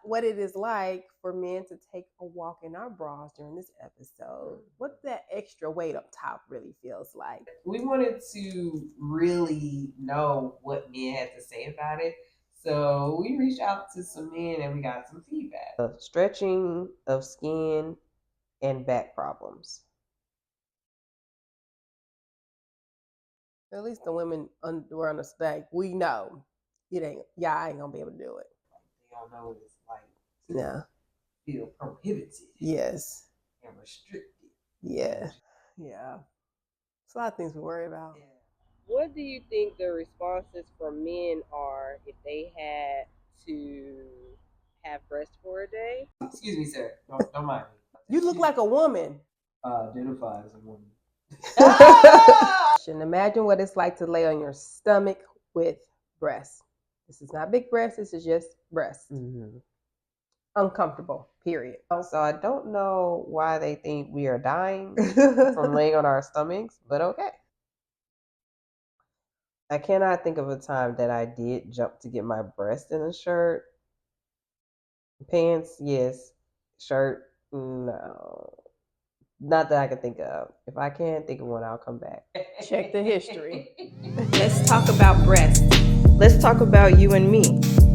what it is like for men to take a walk in our bras during this episode. What that extra weight up top really feels like. We wanted to really know what men had to say about it. So we reached out to some men and we got some feedback. Stretching of skin and back problems. At least the women were on the stack. We know y'all ain't gonna be able to do it. They don't know what it's like. Yeah. Feel prohibited. Yes. And restricted. Yeah. Yeah. It's a lot of things we worry about. Yeah. What do you think the responses from men are if they had to have breasts for a day? Excuse me, sir. Don't mind me. You look like a woman. Identify as a woman. Imagine what it's like to lay on your stomach with breasts. This is not big breasts. This is just breasts. Mm-hmm. Uncomfortable, period. So I don't know why they think we are dying from laying on our stomachs, but okay. I cannot think of a time that I did jump to get my breast in a shirt. Pants, yes. Shirt, no. Not that I can think of. If I can think of one, I'll come back. Check the history. Let's talk about breasts. Let's talk about you and me.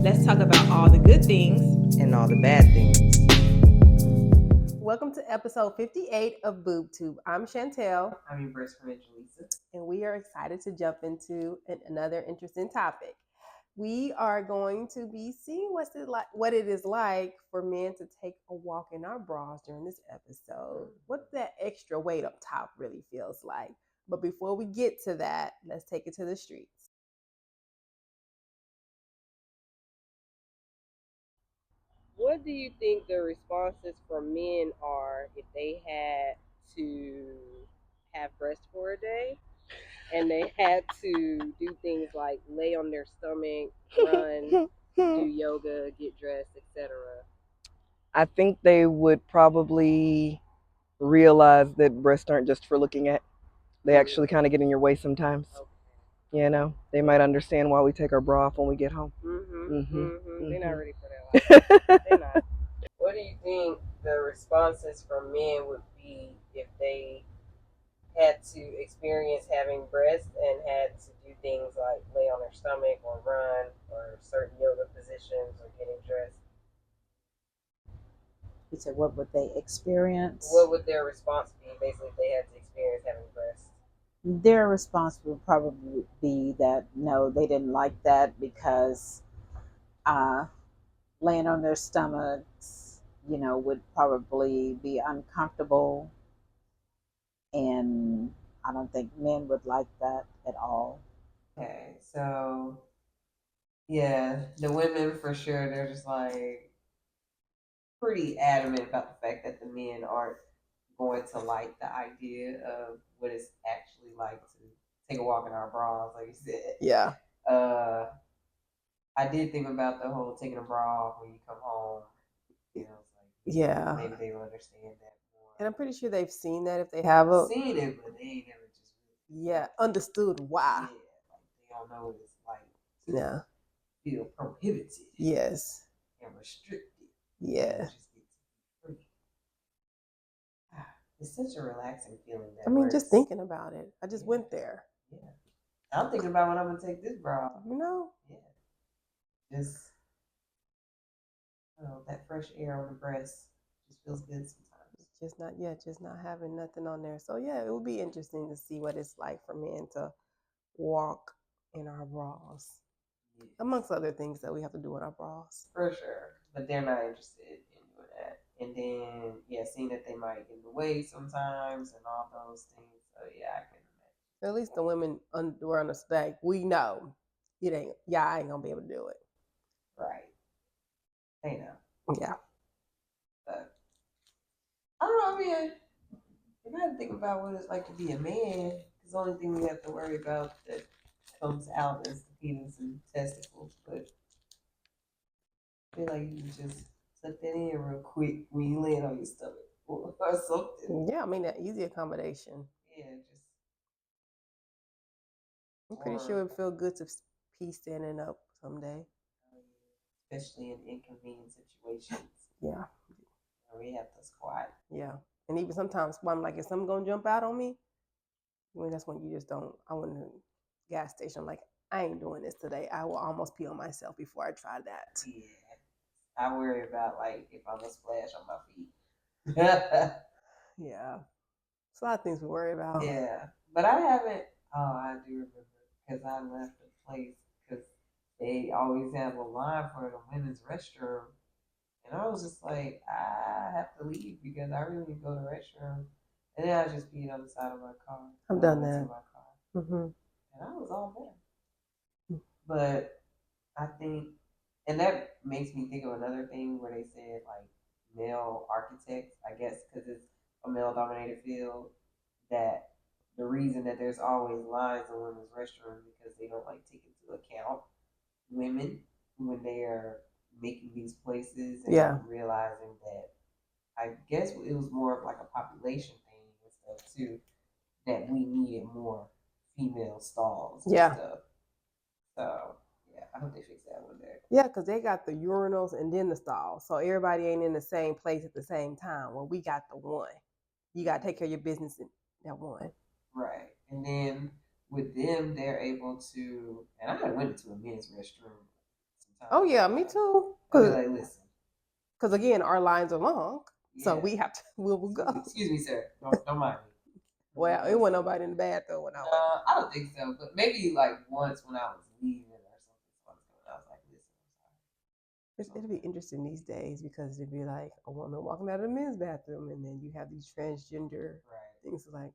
Let's talk about all the good things and all the bad things. Welcome to episode 58 of BoobTube. I'm Chantel. I'm your breast friend, Jaleesa. And we are excited to jump into another interesting topic. We are going to be seeing what it is like for men to take a walk in our bras during this episode. What that extra weight up top really feels like. But before we get to that, let's take it to the streets. What do you think the responses from men are if they had to have breasts for a day and they had to do things like lay on their stomach, run, do yoga, get dressed, etc.? I think they would probably realize that breasts aren't just for looking at. They actually kind of get in your way sometimes. Okay. You know, they might understand why we take our bra off when we get home. They're not ready for that life. They're not. What do you think the responses from men would be if they had to experience having breasts and had to do things like lay on their stomach or run or certain yoga positions or getting dressed? You said, what would they experience? What would their response be basically if they had to experience having breasts? Their response would probably be that no, they didn't like that because laying on their stomachs, would probably be uncomfortable. And I don't think men would like that at all. Okay, so yeah, the women for sure, they're just like pretty adamant about the fact that the men aren't going to like the idea of what it's actually like to take a walk in our bras, like you said. Yeah. I did think about the whole taking a bra off when you come home. You know, it's like, yeah, maybe they will understand that more. And I'm pretty sure they've seen that if they have seen it, but they ain't never just really understood why. Yeah, like they don't know what it's like to Yeah. feel prohibited. Yes. And restricted. Yeah. Just get to be free. It's such a relaxing feeling. Just thinking about it. I just went there. Yeah. I'm thinking about when I'm gonna take this bra off. Yeah. Just that fresh air on the breast just feels good sometimes. Just not having nothing on there. So yeah, it would be interesting to see what it's like for men to walk in our bras. Yes. Amongst other things that we have to do in our bras. For sure. But they're not interested in doing that. And then seeing that they might get in the way sometimes and all those things. So yeah, I can imagine. At least the women were on the stack. We know y'all ain't gonna be able to do it. Right. They know. Yeah. But I don't know, man. You gotta think about what it's like to be a man. Because the only thing we have to worry about that comes out is the penis and testicles. But I feel like you can just tuck that in real quick when you land on your stomach or something. Yeah, that easy accommodation. Yeah, I'm pretty sure it would feel good to be standing up someday. especially in inconvenient situations. Yeah. Where we have to squat. Yeah. And even sometimes when I'm like, is something gonna jump out on me? When that's when you just don't. I went to the gas station. I'm like, I ain't doing this today. I will almost pee on myself before I try that. Yeah. I worry about like if I'm gonna splash on my feet. Yeah. It's a lot of things we worry about. Yeah. But I haven't I do remember because I left the place because they always have a line for the women's restroom. And I was just like, I have to leave because I really need to go to the restroom. And then I just peed on the side of my car. I've done I went that. to my car. Mm-hmm. And I was all there. But I think, and that makes me think of another thing where they said like male architects, I guess, because it's a male dominated field, that the reason that there's always lines in women's restrooms because they don't like take into account women when they are making these places and Yeah. realizing that I guess it was more of like a population thing and stuff too, that we needed more female stalls and Yeah. stuff. So yeah, I hope they fix that one day. Yeah, because they got the urinals and then the stalls. So everybody ain't in the same place at the same time. Well, we got the one. You got to take care of your business in that one. Right. And then with them, they're able to, and I went to a men's restroom sometimes. Oh, yeah, me too. I'll be like, listen. Because again, our lines are long. Yeah. So we have to, we'll go. Excuse me, sir. Don't mind me. Well, it wasn't nobody in the bathroom when I went. I don't think so. But maybe like once when I was leaving or something, I was like, listen, I'm sorry. It'll be interesting these days because it'd be like a woman walking out of the men's bathroom and then you have these transgender things like,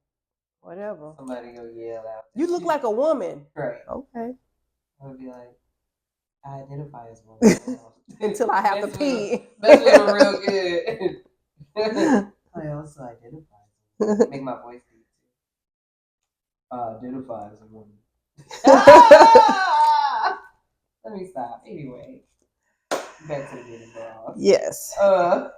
whatever. Somebody go yell out. You look like a woman. Right. Okay. I would be like, I identify as a woman. Until I have to pee. That's with them real good. I also identify as a woman. Make my voice deep too. I identify as a woman. Let me stop. Anyway, back to the Men In Bras. Yes. I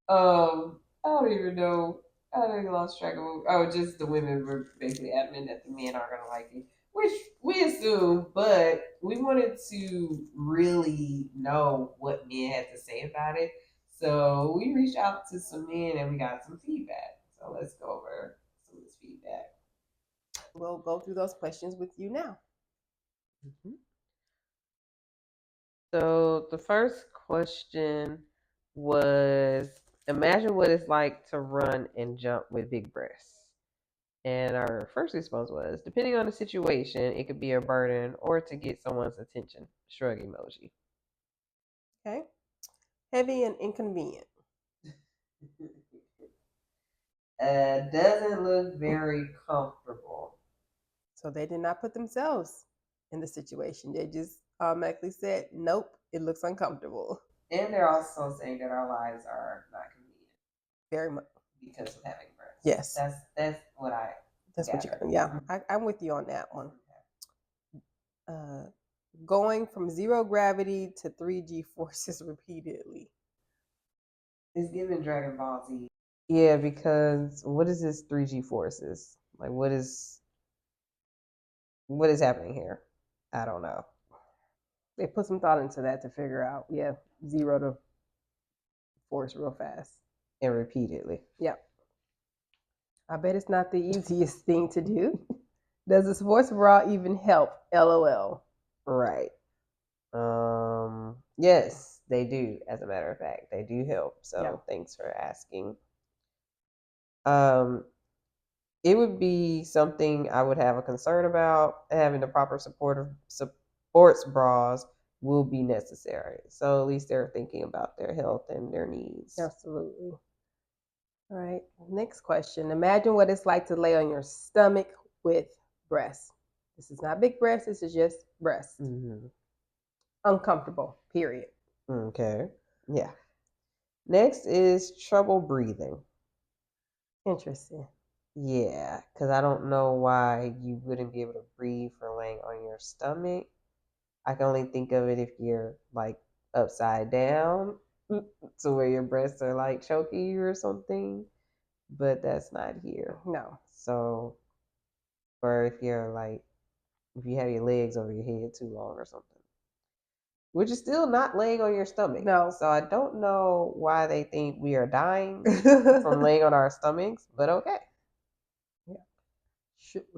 don't even know. I think I lost track of. Oh, just the women were basically adamant that the men aren't gonna like it, which we assume, but we wanted to really know what men had to say about it. So we reached out to some men and we got some feedback. So let's go over some of this feedback. We'll go through those questions with you now. Mm-hmm. So the first question was, imagine what it's like to run and jump with big breasts. And our first response was, depending on the situation, it could be a burden or to get someone's attention. Shrug emoji. Okay. Heavy and inconvenient. Doesn't look very comfortable. So they did not put themselves in the situation. They just automatically said, nope, it looks uncomfortable. And they're also saying that our lives are not convenient. Very much. Because of having breasts. Yes. That's what I That's gather. What you yeah. I'm with you on that one. Going from 0 gravity to 3G forces repeatedly. It's giving Dragon Ball Z. Yeah, because what is this 3G forces? Like what is happening here? I don't know. They put some thought into that to figure out, 0 to force real fast. And repeatedly. Yep. I bet it's not the easiest thing to do. Does a sports bra even help? LOL. Right. Yes, they do. As a matter of fact, they do help. So thanks for asking. It would be something I would have a concern about. Having the proper supportive sports bras will be necessary. So at least they're thinking about their health and their needs. Absolutely. All right. Next question. Imagine what it's like to lay on your stomach with breasts. This is not big breasts. This is just breasts. Mm-hmm. Uncomfortable. Period. Okay. Yeah. Next is trouble breathing. Interesting. Yeah, because I don't know why you wouldn't be able to breathe for laying on your stomach. I can only think of it if you're like upside down to where your breasts are like choking you or something, but that's not here. No. So, or if you're like, if you have your legs over your head too long or something. which is still not laying on your stomach. No. So I don't know why they think we are dying from laying on our stomachs, but okay.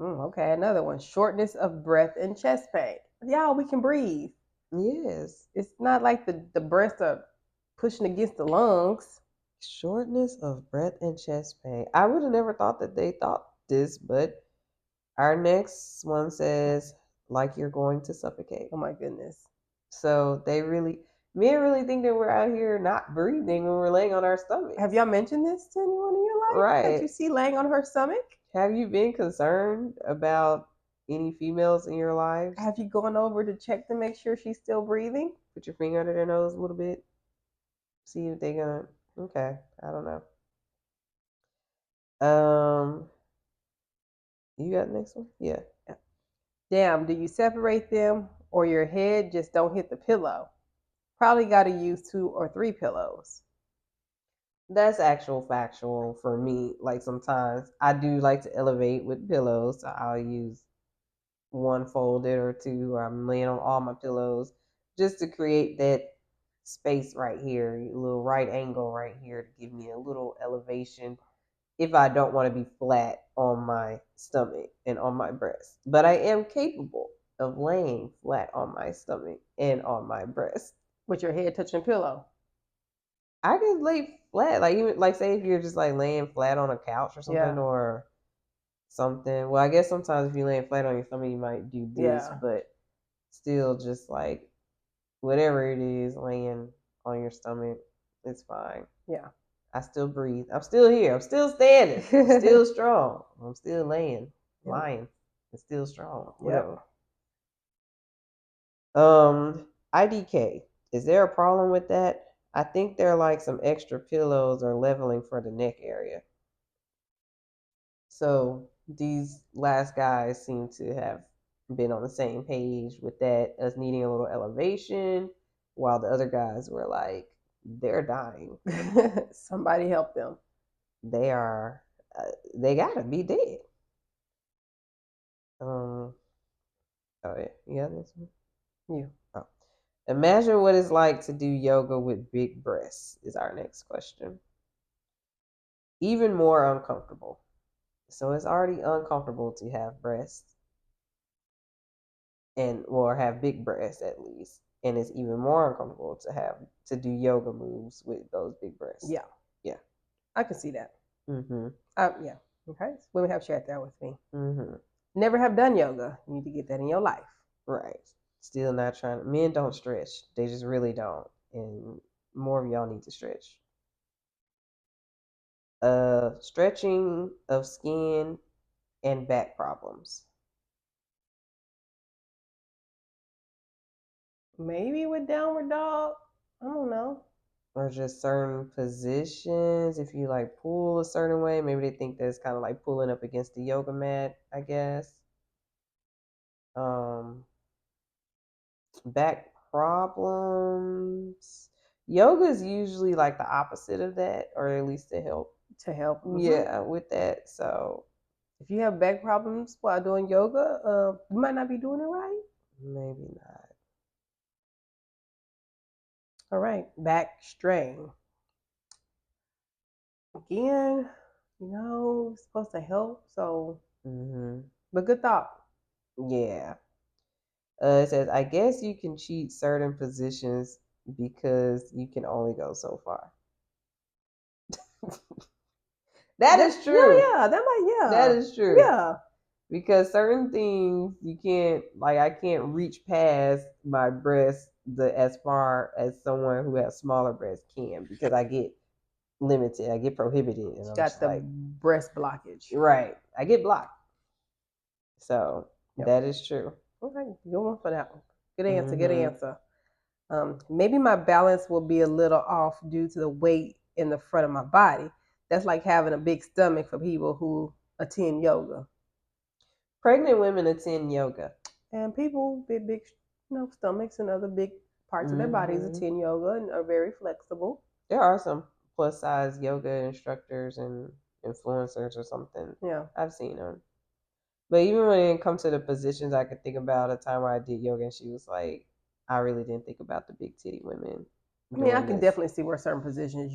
Okay, another one. Shortness of breath and chest pain. Y'all, we can breathe. Yes. It's not like the breasts are pushing against the lungs. Shortness of breath and chest pain. I would have never thought that they thought this, but our next one says, like you're going to suffocate. Oh my goodness. So men really think that we're out here not breathing when we're laying on our stomach. Have y'all mentioned this to anyone in your life? Right. That you see laying on her stomach? Have you been concerned about any females in your lives? Have you gone over to check to make sure she's still breathing? Put your finger under their nose a little bit. See if they're gonna. Okay, I don't know. You got the next one? Yeah. Damn, do you separate them or your head just don't hit the pillow? Probably got to use 2 or 3 pillows. That's actual factual for me. Like sometimes I do like to elevate with pillows. So I'll use one folded or two, or I'm laying on all my pillows just to create that space right here, a little right angle right here to give me a little elevation if I don't want to be flat on my stomach and on my breast. But I am capable of laying flat on my stomach and on my breast. With your head touching the pillow. I can lay flat, like even like say if you're just like laying flat on a couch or something, Yeah. or something. Well, I guess sometimes if you're laying flat on your stomach, you might do this, Yeah. but still, just like whatever it is, laying on your stomach, it's fine. Yeah. I still breathe. I'm still here. I'm still standing. I'm still strong. I'm still lying. It's still strong. Whatever. IDK. Is there a problem with that? I think there are like some extra pillows or leveling for the neck area. So these last guys seem to have been on the same page with that, us needing a little elevation, while the other guys were like, they're dying. Somebody help them. They are, they gotta be dead. Oh yeah, you got this one? Yeah. Oh. Imagine what it's like to do yoga with big breasts is our next question. Even more uncomfortable. So it's already uncomfortable to have breasts or have big breasts at least, and it's even more uncomfortable to do yoga moves with those big breasts. Yeah. I can see that. Yeah. Okay. Women have shared that with me. Never have done yoga. You need to get that in your life. Right. Still not trying. Men don't stretch. They just really don't, and more of y'all need to stretch. Stretching of skin and back problems. Maybe with downward dog. I don't know. Or just certain positions. If you like pull a certain way, maybe they think that's kind of like pulling up against the yoga mat, I guess. Back problems. Yoga is usually like the opposite of that, or at least to help. Yeah, with that. So if you have back problems while doing yoga, you might not be doing it right. Maybe not. All right, back strain. Again, it's supposed to help. So, but good thought. Yeah. It says, I guess you can cheat certain positions because you can only go so far. That is true. Yeah, that is true. Yeah. Because certain things you can't, like I can't reach past my breast as far as someone who has smaller breasts can, because I get limited, I get prohibited, and You I'm got the breast blockage. Right. I get blocked. So that is true. Okay, good one for that one. Good answer. Good answer. Maybe my balance will be a little off due to the weight in the front of my body. That's like having a big stomach for people who attend yoga. Pregnant women attend yoga. And people with big stomachs and other big parts of their bodies attend yoga and are very flexible. There are some plus size yoga instructors and influencers or something. Yeah. I've seen them. But even when it comes to the positions, I could think about a time where I did yoga and she was like, I really didn't think about the big titty women. I mean, I doing can this. definitely see where certain positions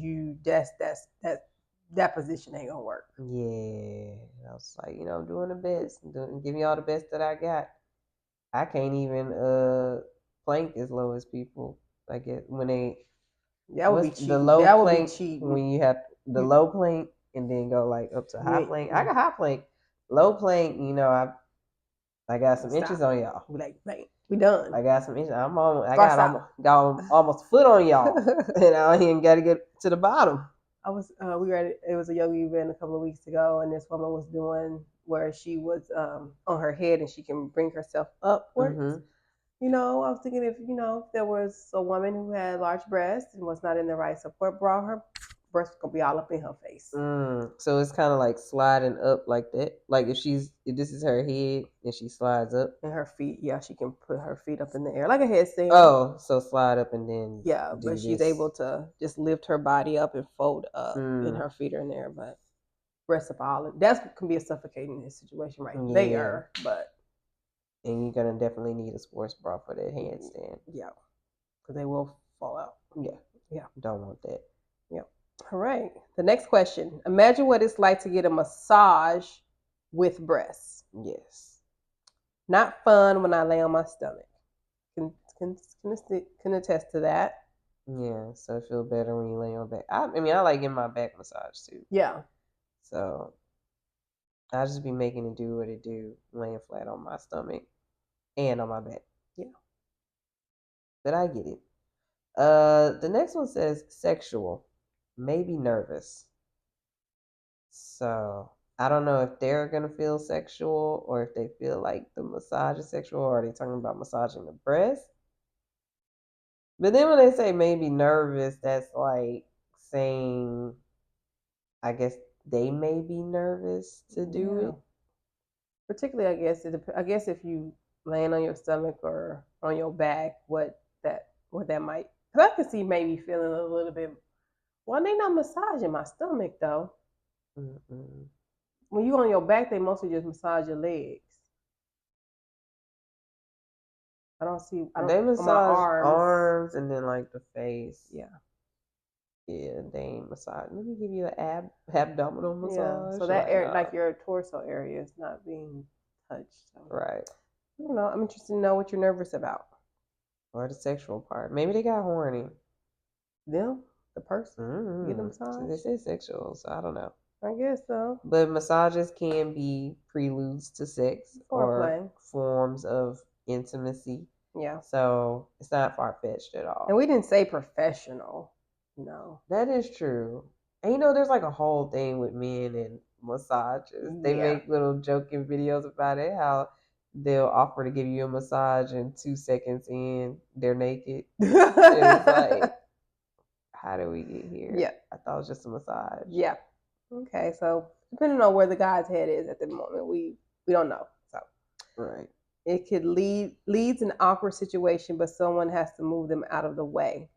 that position ain't gonna work. Yeah, I was like, I'm doing the best. Give me all the best that I got. I can't even plank as low as people. I get when they That would be what's cheap. the low That would be plank cheap. when you have the low plank and then go like up to high plank. I got high plank, low plank. I got some inches on y'all. We done. I got some inches. I got almost a foot on y'all, and I ain't got to get to the bottom. I was it was a yoga event a couple of weeks ago, and this woman was doing where she was on her head and she can bring herself upwards. Mm-hmm. I was thinking if there was a woman who had large breasts and was not in the right support bra, her breasts was gonna be all up in her face. So it's kind of like sliding up like that. Like if this is her head and she slides up. And her feet, yeah, she can put her feet up in the air like a headstand. Oh, so slide up and then but she's able to just lift her body up and fold up, and her feet are in there. But breasts up all that can be a suffocating situation right there. But and you're gonna definitely need a sports bra for that handstand. Yeah, because they will fall out. Yeah. Don't want that. Yep. All right. The next question: imagine what it's like to get a massage with breasts. Yes. Not fun when I lay on my stomach. Can attest to that. Yeah, so it feels better when you lay on back. I like getting my back massage too. Yeah. So I'll just be making it do what it do, laying flat on my stomach and on my back. Yeah. But I get it. The next one says sexual, maybe nervous. So I don't know if they're gonna feel sexual or if they feel like the massage is sexual, or are they talking about massaging the breast? But then when they say maybe nervous, that's like saying, I guess they may be nervous to do it. Particularly, I guess if you laying on your stomach or on your back, what that might. Because I can see maybe feeling a little bit. Well, they not massaging my stomach though. Mm-mm. When you on your back, they mostly just massage your legs. They massage arms and then like the face. Yeah. Yeah, they ain't massage. Let me give you an abdominal massage. Yeah. So that area, like your torso area, is not being touched. So. Right. I don't know. I'm interested to know what you're nervous about. Or the sexual part. Maybe they got horny. Them, the person, get them massage. They say sexual, so I don't know. I guess so. But massages can be preludes to sex or forms of intimacy. Yeah. So it's not far-fetched at all. And we didn't say professional. No. That is true. And there's like a whole thing with men and massages. They make little joking videos about it, how they'll offer to give you a massage and 2 seconds in, they're naked. It's like, how did we get here? Yeah. I thought it was just a massage. Yeah. Okay, so depending on where the guy's head is at the moment, we don't know. So right, it could leads an awkward situation, but someone has to move them out of the way.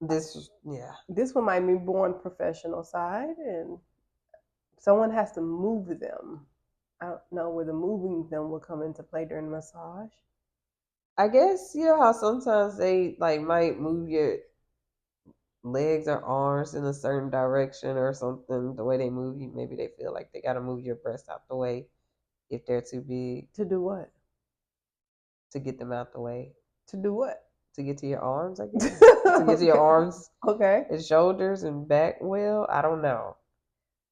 This one might be born professional side, and someone has to move them. I don't know where the moving them will come into play during the massage. I guess how sometimes they like might move your legs or arms in a certain direction or something. The way they move you, maybe they feel like they got to move your breast out the way if they're too big. To do what? To get them out the way. To do what? To get to your arms, I guess. To get to your arms. Okay. And shoulders and back. Well, I don't know.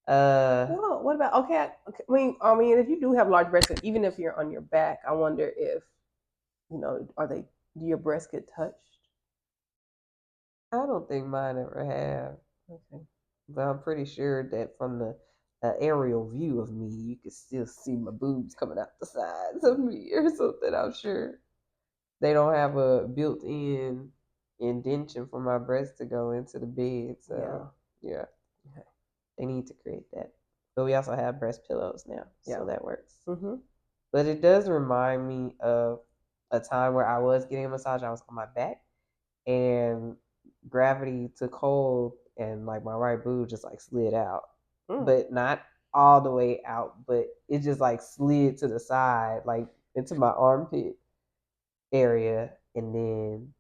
Well, what about okay? I mean, if you do have large breasts, even if you're on your back, I wonder if do your breasts get touched? I don't think mine ever have. Okay. But I'm pretty sure that from the aerial view of me, you can still see my boobs coming out the sides of me or something. I'm sure they don't have a built-in indentation for my breast to go into the bed. So yeah. Okay. They need to create that. But we also have breast pillows now, so that works. Mm-hmm. But it does remind me of a time where I was getting a massage. I was on my back, and gravity took hold, and like my right boob just like slid out, but not all the way out, but it just like slid to the side, like into my armpit. area, and then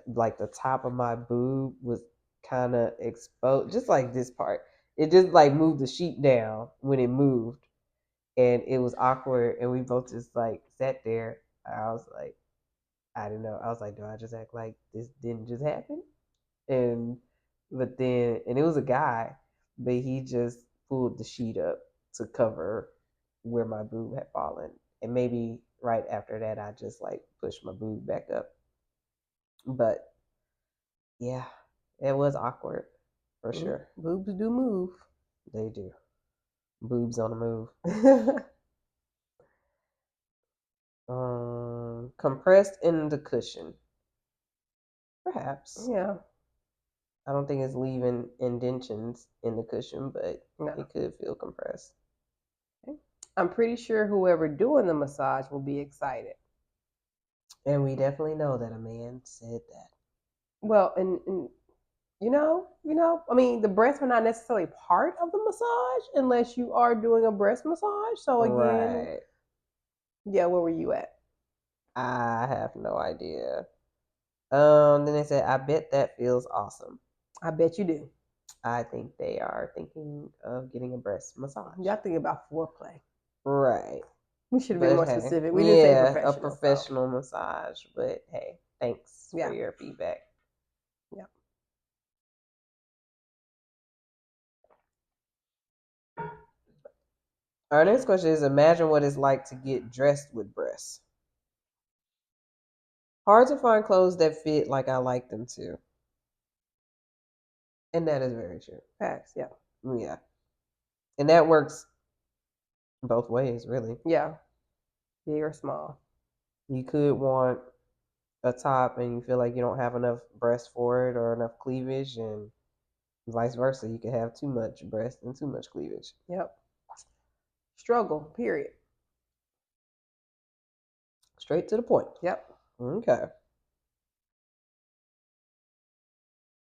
like the top of my boob was kind of exposed, just like this part. It just like moved the sheet down when it moved, and it was awkward. And we both just like sat there. I was like, I don't know. I was like, do I just act like this didn't just happen? And but then, and it was a guy, but he just pulled the sheet up to cover where my boob had fallen. And maybe right after that, I just like pushed my boob back up. But yeah, it was awkward for sure. Boobs do move. They do. Boobs on the move. Compressed in the cushion. Perhaps. Yeah. I don't think it's leaving indentions in the cushion, but No. it could feel compressed. I'm pretty sure whoever doing the massage will be excited. And we definitely know that a man said that. Well, and I mean, the breasts are not necessarily part of the massage unless you are doing a breast massage. So again, Right. yeah, where were you at? I have no idea. Then they said, I bet that feels awesome. I bet you do. I think they are thinking of getting a breast massage. Y'all think about foreplay. Right. We should have been more hey, specific. We didn't say professional. a professional massage. But hey, thanks Yeah. for your feedback. Yeah. Our next question is, imagine what it's like to get dressed with breasts. Hard to find clothes that fit like I like them to. And that is very true. Facts, yeah. Yeah. And that works both ways, really. Yeah. Big or small. You could want a top and you feel like you don't have enough breast for it or enough cleavage, and vice versa. You could have too much breast and too much cleavage. Yep. Struggle, period. Straight to the point. Yep. Okay.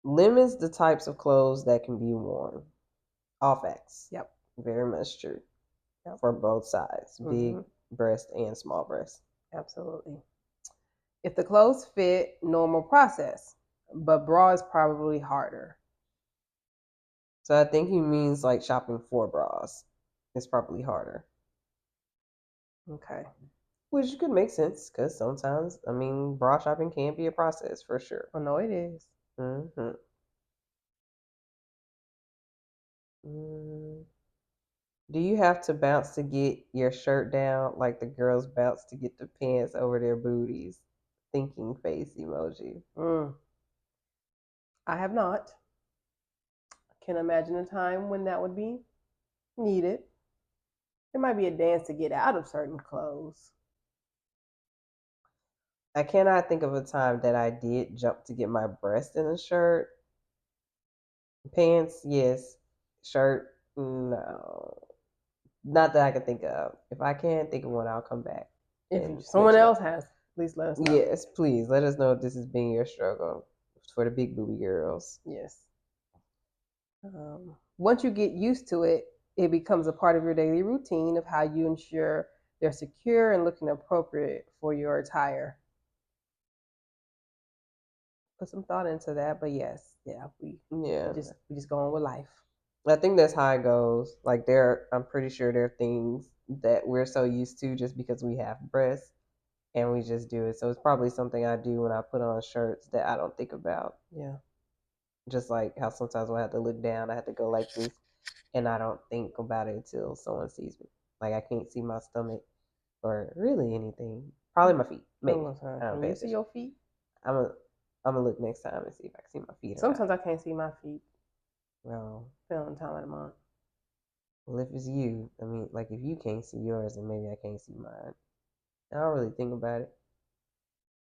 Limits the types of clothes that can be worn. All facts. Yep. Very much true. Yep. For both sides, big Mm-hmm. breast and small breast. Absolutely. If the clothes fit, normal process, but bra is probably harder. So I think he means like shopping for bras. It's probably harder. Okay. Which could make sense because sometimes, I mean, bra shopping can be a process for sure. Oh, no, it is. Mm-hmm. Do you have to bounce to get your shirt down like the girls bounce to get the pants over their booties? Thinking face emoji. I have not. I can imagine a time when that would be needed. It might be a dance to get out of certain clothes. I cannot think of a time that I did jump to get my breast in a shirt. Pants, yes. Shirt, no. Not that I can think of. If I can think of one, I'll come back. If someone else has, please let us know. Yes, please. Let us know if this has been your struggle for the big booby girls. Yes. Once you get used to it, it becomes a part of your daily routine of how you ensure they're secure and looking appropriate for your attire. Put some thought into that, but yes, we just go on with life. I think that's how it goes. Like I'm pretty sure there are things that we're so used to just because we have breasts and we just do it. So it's probably something I do when I put on shirts that I don't think about. Yeah. Just like how sometimes when I have to look down, I have to go like this, and I don't think about it until someone sees me. Like I can't see my stomach or really anything. Probably my feet. Maybe. Can you see your feet? I'm gonna look next time and see if I can see my feet. Sometimes I can't see my feet. Well, depending on the time of the month. Well, if it's you, I mean, like if you can't see yours, then maybe I can't see mine. I don't really think about it.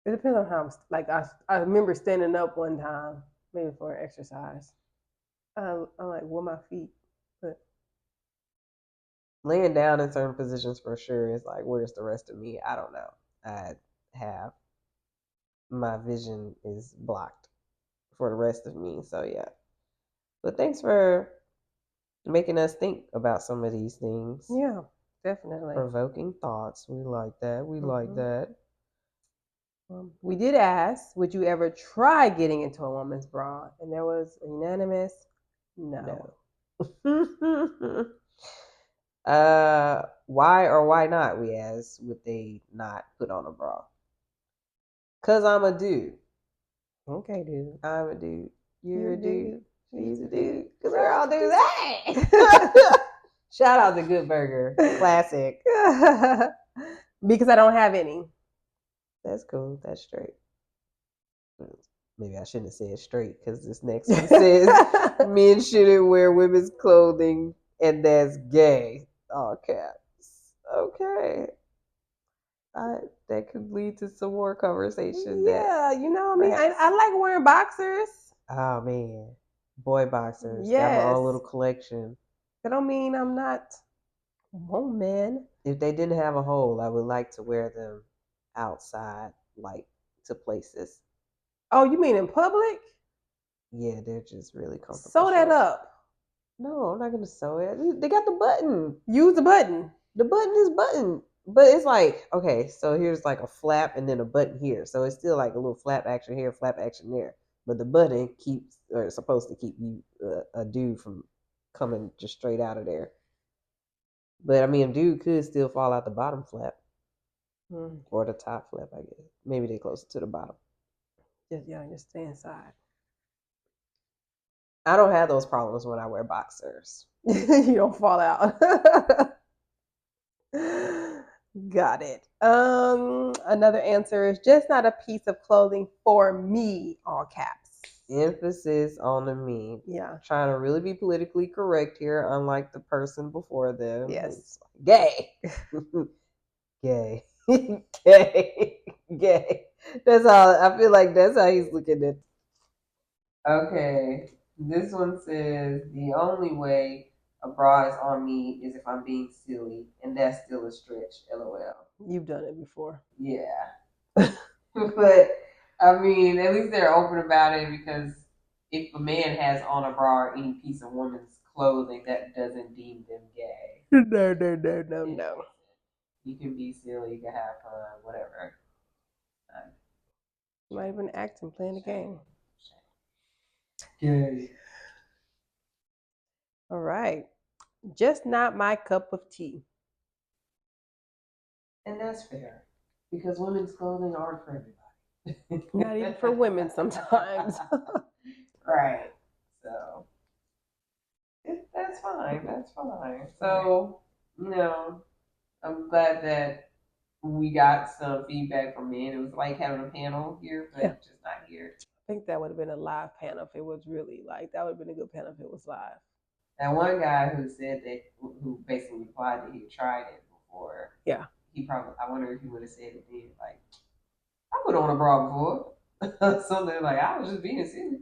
It depends on how. Like I remember standing up one time, maybe for an exercise. I'm like, well, my feet. But laying down in certain positions for sure is like, where's the rest of me? I don't know. I have my vision is blocked for the rest of me. So yeah. But thanks for making us think about some of these things. Yeah, definitely. Provoking thoughts. We like that. We like that. We did ask, would you ever try getting into a woman's bra? And there was a unanimous no. Why or why not? We asked, would they not put on a bra? Cause I'm a dude. Okay, dude. I'm a dude. You're You're a a dude. dude. She's a dude. Cause we're all dudes. Hey! Shout out to Good Burger. Classic. Because I don't have any. That's cool. That's straight. Maybe I shouldn't have said straight because this next one says men shouldn't wear women's clothing and that's gay. All caps. Okay. That could lead to some more conversation. Yeah, you know, I mean, I like wearing boxers. Oh man, boy boxers. Got my Yes. own little collection. That don't mean I'm not a woman. If they didn't have a hole, I would like to wear them outside, like to places. Oh, you mean in public? Yeah, they're just really comfortable. Sew that shorts. up. No, I'm not gonna sew it. They got the button. Use the button. The button is button. But it's like, okay, so here's like a flap and then a button here. So it's still like a little flap action here, flap action there. But the button keeps, or it's supposed to keep you, a dude from coming just straight out of there. But I mean, a dude could still fall out the bottom flap or the top flap, I guess. Maybe they closer to the bottom. Just stay inside. I don't have those problems when I wear boxers. You don't fall out. Got it. Another answer is just not a piece of clothing for me, all caps. Emphasis on the me. Yeah. Trying to really be politically correct here, unlike the person before them. Yes. Gay. Gay. Gay. Gay. That's all. I feel like that's how he's looking at. Okay. This one says the only way a bra is on me is if I'm being silly, and that's still a stretch. LOL. You've done it before. Yeah. But I mean, at least they're open about it because if a man has on a bra or any piece of woman's clothing, that doesn't deem them gay. No. You can be silly, you can have fun, whatever. Not even acting, playing the game. Gay. All right. Just not my cup of tea. And that's fair because women's clothing aren't for everybody. Not even for women sometimes. Right. So that's fine. That's fine. So, I'm glad that we got some feedback from men. It was like having a panel here, but just not here. I think that would have been a live panel if it was really like, that would have been a good panel if it was live. That one guy who said that, who basically replied that he tried it before. Yeah. He probably, I wonder if he would have said it then, like, I put on a bra before. Something like, I was just being silly.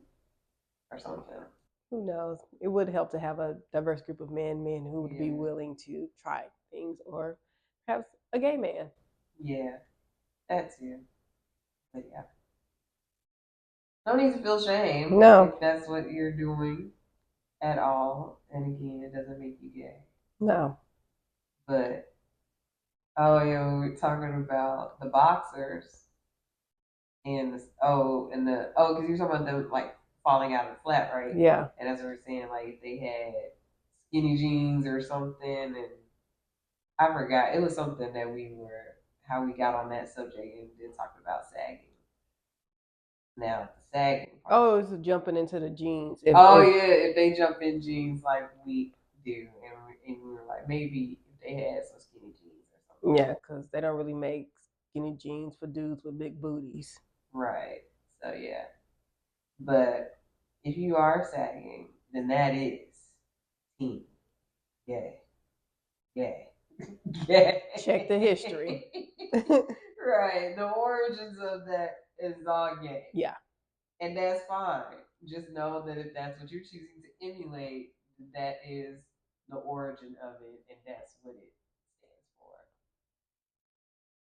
Or something. Who knows? It would help to have a diverse group of men who would be willing to try things, or perhaps a gay man. Yeah, that's it. But yeah. No need to feel shame. No. If that's what you're doing at all. And again, it doesn't make you gay. No. But, oh yeah, we were talking about the boxers. And because you're talking about them like falling out of the flap, right? Yeah. And as we were saying, like if they had skinny jeans or something, and I forgot, it was something that how we got on that subject and then talked about sagging. Now the sagging part. Oh, it's jumping into the jeans. If they jump in jeans like we do, and we were like, maybe if they had some skinny jeans or something. Yeah, because they don't really make skinny jeans for dudes with big booties. Right. So yeah. But if you are sagging, then that is team. Gay. Check the history. Right. The origins of that is all gay. Yeah. And that's fine. Just know that if that's what you're choosing to emulate, that is the origin of it, and that's what it stands for.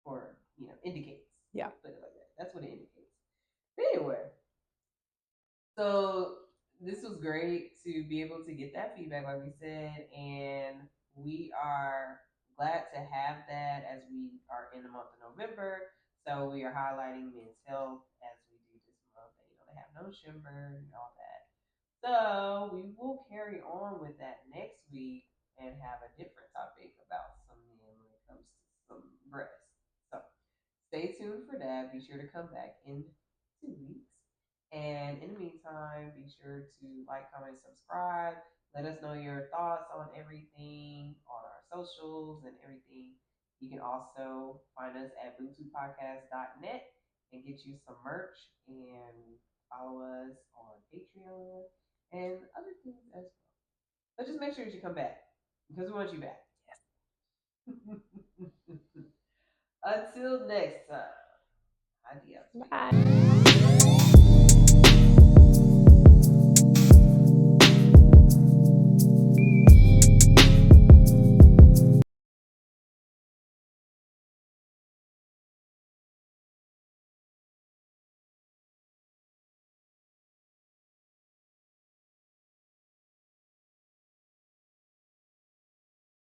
Or, indicates. Yeah. Put it like that. That's what it indicates. But anyway. So this was great to be able to get that feedback, like we said, and we are glad to have that as we are in the month of November. So So we are highlighting men's health as we do this month. And, they have no shimmer and all that. So we will carry on with that next week and have a different topic about some men when it comes to some breasts. So stay tuned for that. Be sure to come back in 2 weeks. And in the meantime, be sure to like, comment, subscribe. Let us know your thoughts on everything on our socials and everything. You can also find us at bluetoothpodcast.net and get you some merch and follow us on Patreon and other things as well. But just make sure that you come back because we want you back. Yes. Until next time. Adios. Bye.